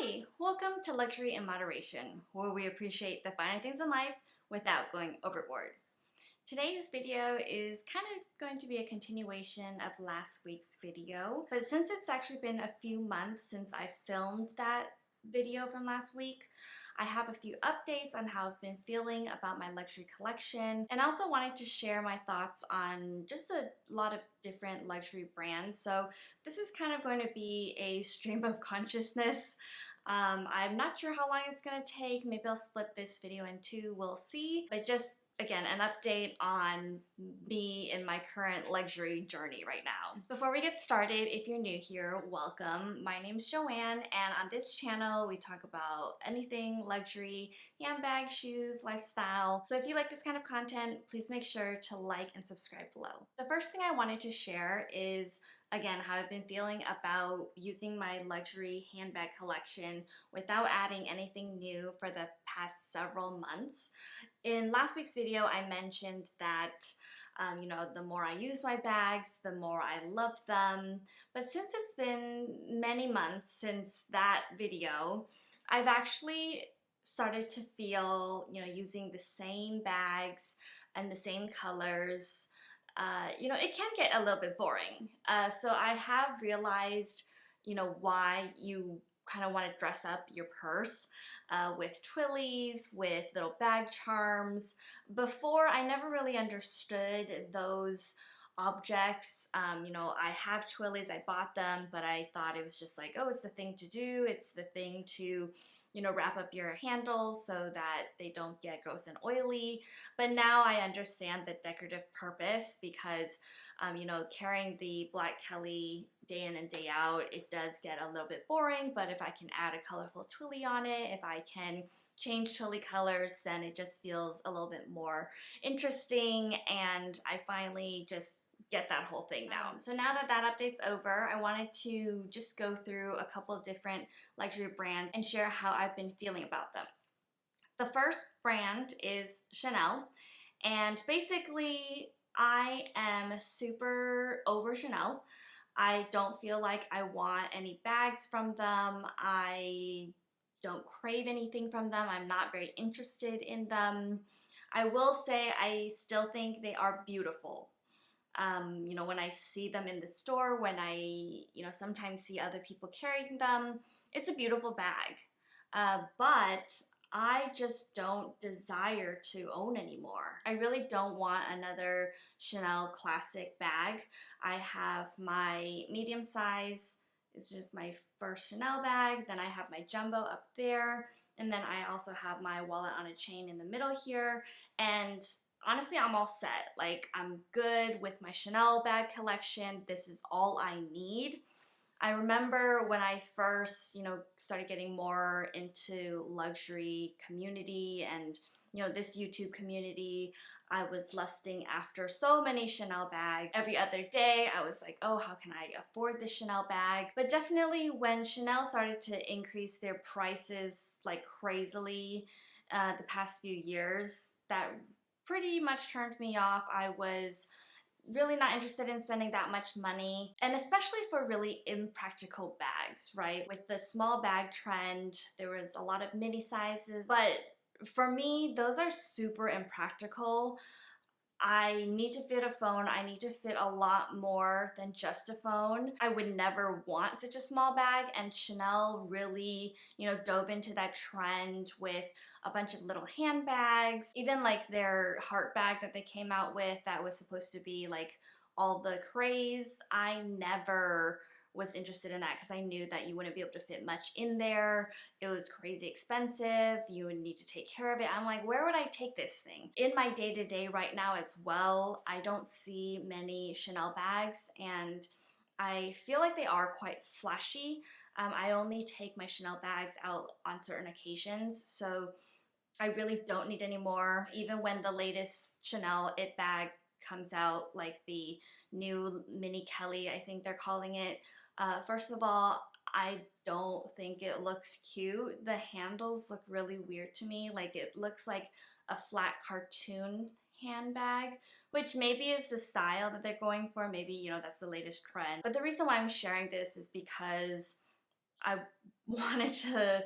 Hi, welcome to Luxury in Moderation, where we appreciate the finer things in life without going overboard. Today's video is kind of going to be a continuation of last week's video, but since it's actually been a few months since I filmed that video from last week, I have a few updates on how I've been feeling about my luxury collection, and also wanted to share my thoughts on just a lot of different luxury brands. So this is kind of going to be a stream of consciousness. I'm not sure how long it's going to take. Maybe I'll split this video in two, we'll see. But just again, an update on me and my current luxury journey right now. Before we get started, if you're new here, welcome. My name's Joanne, and on this channel, we talk about anything luxury, handbags, shoes, lifestyle. So if you like this kind of content, please make sure to like and subscribe below. The first thing I wanted to share is, again, how I've been feeling about using my luxury handbag collection without adding anything new for the past several months. In last week's video, I mentioned that the more I use my bags, the more I love them. But since it's been many months since that video, I've actually started to feel, using the same bags and the same colors, it can get a little bit boring. So I have realized, why you kind of want to dress up your purse with twillies, with little bag charms. Before, I never really understood those objects. I have twillies, I bought them, but I thought it was just like, oh, it's the thing to do. It's the thing to wrap up your handles so that they don't get gross and oily. But now I understand the decorative purpose because, carrying the Black Kelly day in and day out, it does get a little bit boring. But if I can add a colorful twilly on it, if I can change twilly colors, then it just feels a little bit more interesting. And I finally just get that whole thing now. So now that that update's over, I wanted to just go through a couple of different luxury brands and share how I've been feeling about them. The first brand is Chanel, and basically I am super over Chanel. I don't feel like I want any bags from them. I don't crave anything from them. I'm not very interested in them. I will say I still think they are beautiful. When I see them in the store, when I, sometimes see other people carrying them, it's a beautiful bag. But I just don't desire to own anymore. I really don't want another Chanel classic bag. I have my medium size. It's just my first Chanel bag. Then I have my jumbo up there. And then I also have my wallet on a chain in the middle here. And honestly, I'm all set. Like, I'm good with my Chanel bag collection. This is all I need. I remember when I first, started getting more into luxury community and, this YouTube community, I was lusting after so many Chanel bags. Every other day, I was like, oh, how can I afford this Chanel bag? But definitely when Chanel started to increase their prices like crazily the past few years, that pretty much turned me off. I was really not interested in spending that much money, and especially for really impractical bags, right? With the small bag trend, there was a lot of mini sizes, but for me, those are super impractical. I need to fit a phone. I need to fit a lot more than just a phone. I would never want such a small bag, and Chanel really, dove into that trend with a bunch of little handbags, even like their heart bag that they came out with that was supposed to be like all the craze. I never was interested in that because I knew that you wouldn't be able to fit much in there. It was crazy expensive. You would need to take care of it. I'm like, where would I take this thing? In my day-to-day right now as well, I don't see many Chanel bags, and I feel like they are quite flashy. I only take my Chanel bags out on certain occasions, so I really don't need any more. Even when the latest Chanel It bag comes out, like the new Mini Kelly, I think they're calling it. First of all, I don't think it looks cute. The handles look really weird to me. Like, it looks like a flat cartoon handbag, which maybe is the style that they're going for. Maybe, that's the latest trend. But the reason why I'm sharing this is because I wanted to,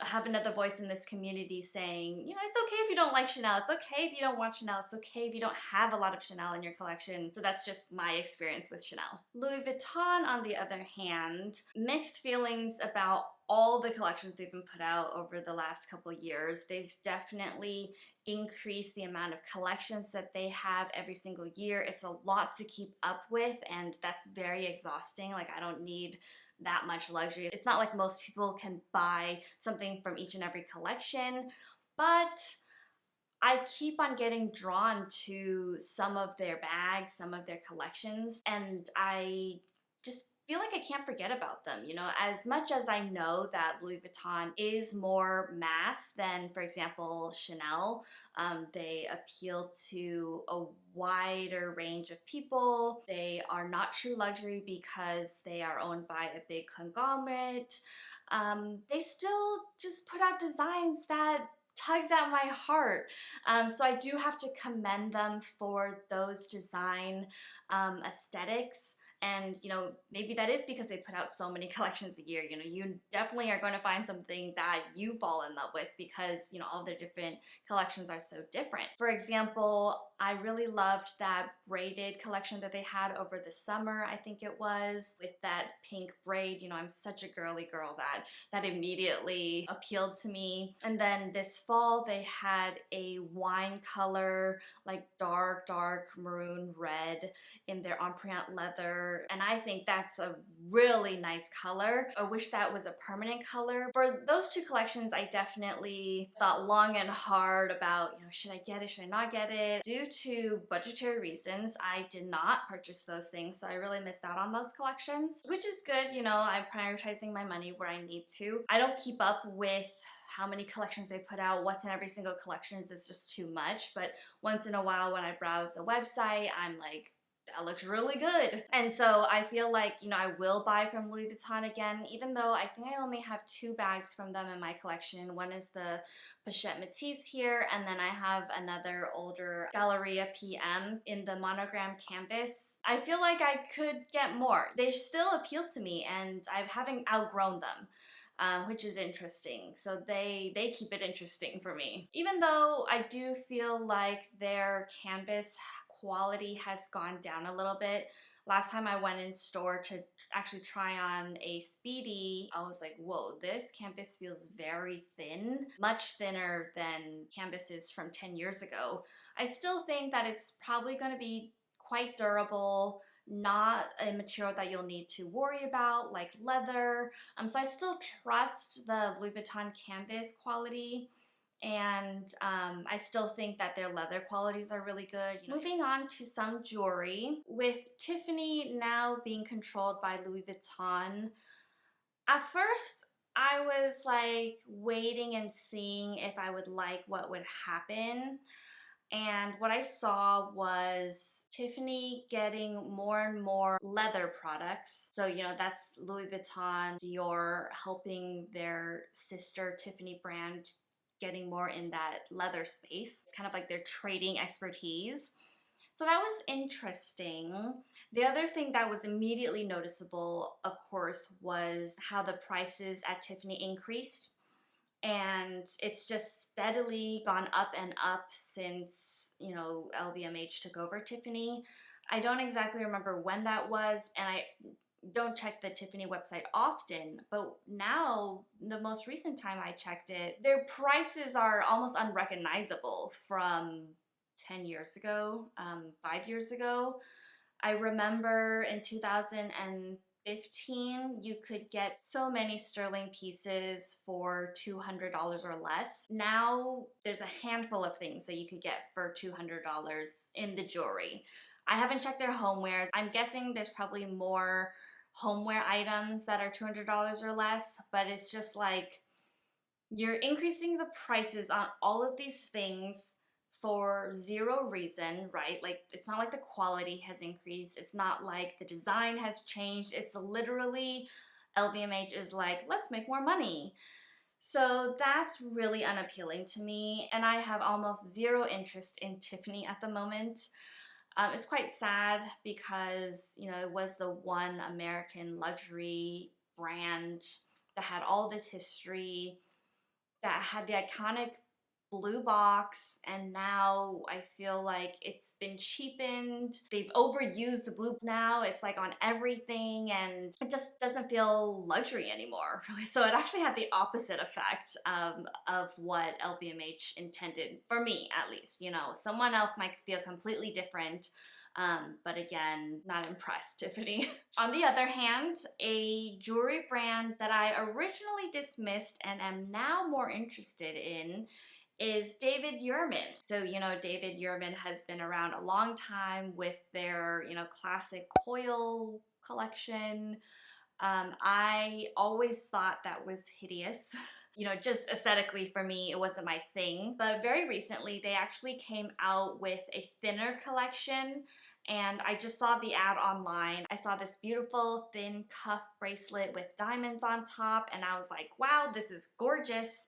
have another voice in this community saying, it's okay if you don't like Chanel. It's okay if you don't want Chanel. It's okay if you don't have a lot of Chanel in your collection. So that's just my experience with Chanel. Louis Vuitton, on the other hand, mixed feelings about all the collections they've been put out over the last couple years. They've definitely increased the amount of collections that they have every single year. It's a lot to keep up with, and that's very exhausting. Like, I don't need that much luxury. It's not like most people can buy something from each and every collection, but I keep on getting drawn to some of their bags, some of their collections, and I just feel like I can't forget about them. As much as I know that Louis Vuitton is more mass than, for example, Chanel, they appeal to a wider range of people. They are not true luxury because they are owned by a big conglomerate. They still just put out designs that tugs at my heart. So I do have to commend them for those design aesthetics. And, maybe that is because they put out so many collections a year. You definitely are going to find something that you fall in love with because, all their different collections are so different. For example, I really loved that braided collection that they had over the summer, I think it was, with that pink braid. I'm such a girly girl that immediately appealed to me. And then this fall, they had a wine color, like dark maroon red in their Empreinte leather, and I think that's a really nice color. I wish that was a permanent color. For those two collections, I definitely thought long and hard about, should I get it, should I not get it? Due to budgetary reasons, I did not purchase those things, so I really missed out on those collections, which is good. I'm prioritizing my money where I need to. I don't keep up with how many collections they put out, what's in every single collection. It's just too much. But once in a while when I browse the website, I'm like, that looks really good. And so I feel like, I will buy from Louis Vuitton again, even though I think I only have 2 bags from them in my collection. One is the Pochette Métis here, and then I have another older Galleria PM in the monogram canvas. I feel like I could get more. They still appeal to me, and I haven't outgrown them. Which is interesting. So they keep it interesting for me. Even though I do feel like their canvas quality has gone down a little bit. Last time I went in store to actually try on a Speedy, I was like, whoa, this canvas feels very thin, much thinner than canvases from 10 years ago. I still think that it's probably going to be quite durable, not a material that you'll need to worry about like leather. So I still trust the Louis Vuitton canvas quality, and I still think that their leather qualities are really good. Moving on to some jewelry, with Tiffany now being controlled by Louis Vuitton, at first I was like waiting and seeing if I would like what would happen. And what I saw was Tiffany getting more and more leather products. So, that's Louis Vuitton, Dior helping their sister Tiffany brand getting more in that leather space. It's kind of like they're trading expertise. So that was interesting. The other thing that was immediately noticeable, of course, was how the prices at Tiffany increased. And it's just steadily gone up and up since, LVMH took over Tiffany. I don't exactly remember when that was, and I don't check the Tiffany website often, but now, the most recent time I checked it, their prices are almost unrecognizable from 10 years ago, 5 years ago. I remember in 2015, you could get so many sterling pieces for $200 or less. Now, there's a handful of things that you could get for $200 in the jewelry. I haven't checked their homewares. I'm guessing there's probably more homeware items that are $200 or less, but it's just like you're increasing the prices on all of these things for zero reason, right? Like, it's not like the quality has increased. It's not like the design has changed. It's literally LVMH is like, let's make more money. So that's really unappealing to me, and I have almost zero interest in Tiffany at the moment. It's quite sad because, it was the one American luxury brand that had all this history, that had the iconic blue box, and now I feel like it's been cheapened. They've overused the blue now. It's like on everything, and it just doesn't feel luxury anymore. So it actually had the opposite effect of what LVMH intended, for me at least. You know, someone else might feel completely different. But again, not impressed, Tiffany. On the other hand, a jewelry brand that I originally dismissed and am now more interested in is David Yurman. So, you know, David Yurman has been around a long time with their, you know, classic coil collection. I always thought that was hideous. You know, just aesthetically for me, it wasn't my thing. But very recently, they actually came out with a thinner collection, and I just saw the ad online. I saw this beautiful thin cuff bracelet with diamonds on top, and I was like, wow, this is gorgeous.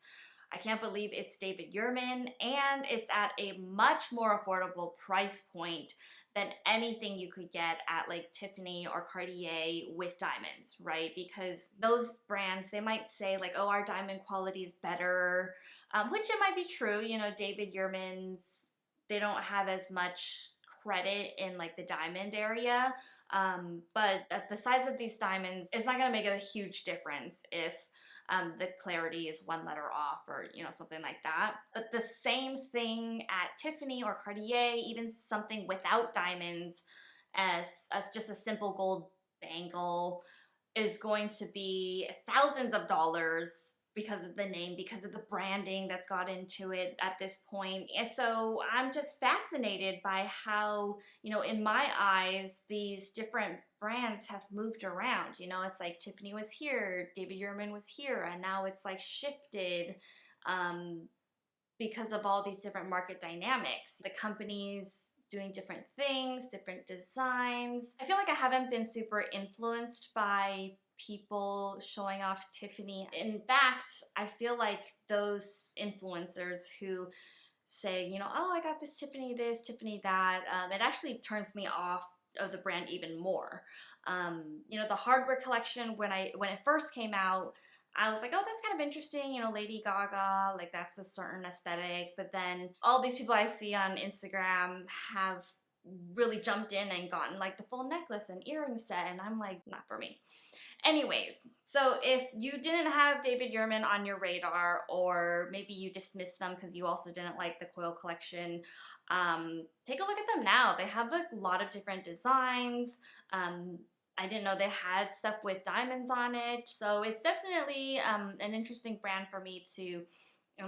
I can't believe it's David Yurman, and it's at a much more affordable price point than anything you could get at like Tiffany or Cartier with diamonds, right? Because those brands, they might say like, oh, our diamond quality is better, which it might be true. You know, David Yurman's, they don't have as much credit in like the diamond area. But the size of these diamonds, it's not gonna make a huge difference if the clarity is one letter off or, you know, something like that. But the same thing at Tiffany or Cartier, even something without diamonds, as just a simple gold bangle, is going to be thousands of dollars because of the name, because of the branding that's got into it at this point. And so I'm just fascinated by how, you know, in my eyes, these different brands have moved around. You know, it's like Tiffany was here, David Yurman was here, and now it's like shifted because of all these different market dynamics. The companies doing different things, different designs. I feel like I haven't been super influenced by people showing off Tiffany. In fact, I feel like those influencers who say, you know, oh, I got this, Tiffany that, it actually turns me off of the brand even more. You know, the hardware collection, when it first came out, I was like, oh, that's kind of interesting, you know, Lady Gaga, like that's a certain aesthetic. But then all these people I see on Instagram have really jumped in and gotten like the full necklace and earring set, and I'm like, not for me. Anyways, so if you didn't have David Yurman on your radar, or maybe you dismissed them because you also didn't like the coil collection, take a look at them now. They have a lot of different designs. I didn't know they had stuff with diamonds on it, so it's definitely an interesting brand for me to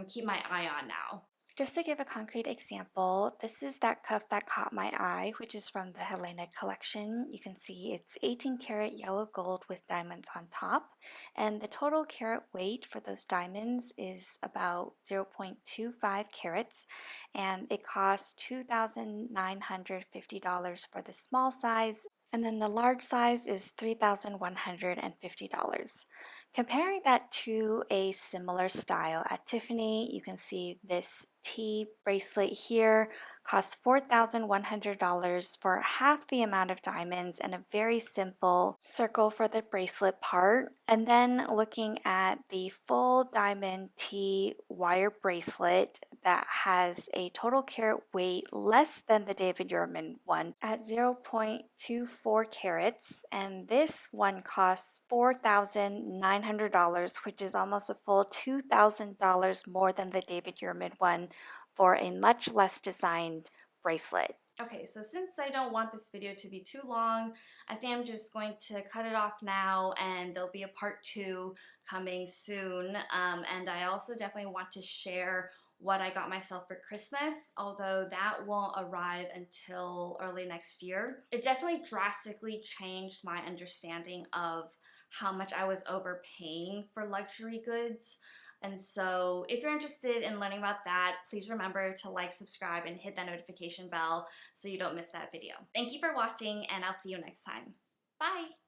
keep my eye on now. Just to give a concrete example, this is that cuff that caught my eye, which is from the Helena collection. You can see it's 18 karat yellow gold with diamonds on top, and the total carat weight for those diamonds is about 0.25 carats, and it costs $2,950 for the small size, and then the large size is $3,150. Comparing that to a similar style at Tiffany, you can see this T bracelet here costs $4,100 for half the amount of diamonds and a very simple circle for the bracelet part. And then looking at the full diamond T wire bracelet that has a total carat weight less than the David Yurman one at 0.24 carats, and this one costs $4,900, which is almost a full $2,000 more than the David Yurman one for a much less designed bracelet. Okay, so since I don't want this video to be too long, I think I'm just going to cut it off now, and there'll be a part 2 coming soon. And I also definitely want to share what I got myself for Christmas, although that won't arrive until early next year. It definitely drastically changed my understanding of how much I was overpaying for luxury goods. And so if you're interested in learning about that, please remember to like, subscribe, and hit that notification bell so you don't miss that video. Thank you for watching, and I'll see you next time. Bye!